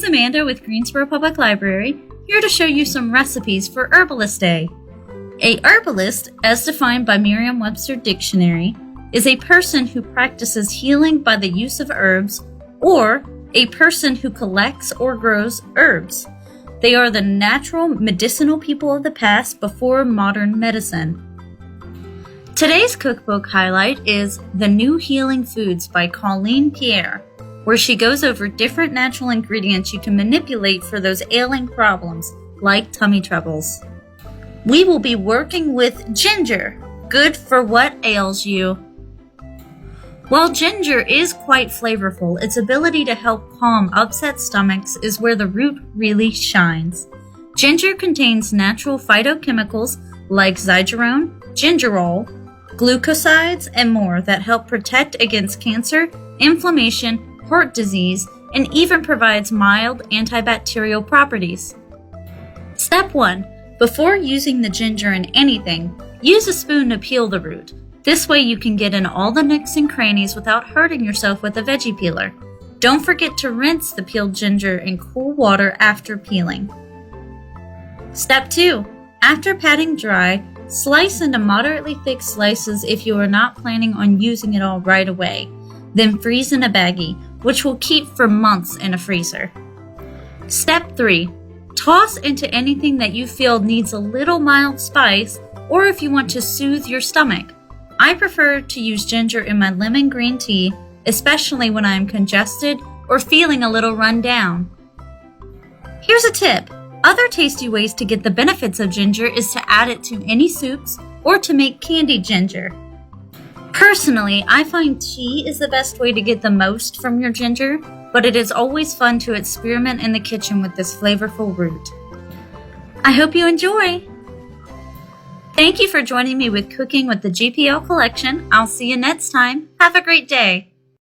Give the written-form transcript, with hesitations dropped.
Amanda with Greensboro Public Library, here to show you some recipes for Herbalist Day. A herbalist, as defined by Merriam-Webster Dictionary, is a person who practices healing by the use of herbs, or a person who collects or grows herbs. They are the natural medicinal people of the past before modern medicine. Today's cookbook highlight is The New Healing Foods by Colleen Pierre, where she goes over different natural ingredients you can manipulate for those ailing problems, like tummy troubles. We will be working with ginger, good for what ails you. While ginger is quite flavorful, its ability to help calm upset stomachs is where the root really shines. Ginger contains natural phytochemicals like zygerone, gingerol, glucosides, and more that help protect against cancer, inflammation, heart disease, and even provides mild antibacterial properties. Step 1. Before using the ginger in anything, use a spoon to peel the root. This way you can get in all the nooks and crannies without hurting yourself with a veggie peeler. Don't forget to rinse the peeled ginger in cool water after peeling. Step 2. After patting dry, slice into moderately thick slices if you are not planning on using it all right away. Then freeze in a baggie, which will keep for months in a freezer. Step 3. Toss into anything that you feel needs a little mild spice, or if you want to soothe your stomach. I prefer to use ginger in my lemon green tea, especially when I am congested or feeling a little run down. Here's a tip. Other tasty ways to get the benefits of ginger is to add it to any soups or to make candied ginger. Personally, I find tea is the best way to get the most from your ginger, but it is always fun to experiment in the kitchen with this flavorful root. I hope you enjoy! Thank you for joining me with Cooking with the GPL Collection. I'll see you next time. Have a great day.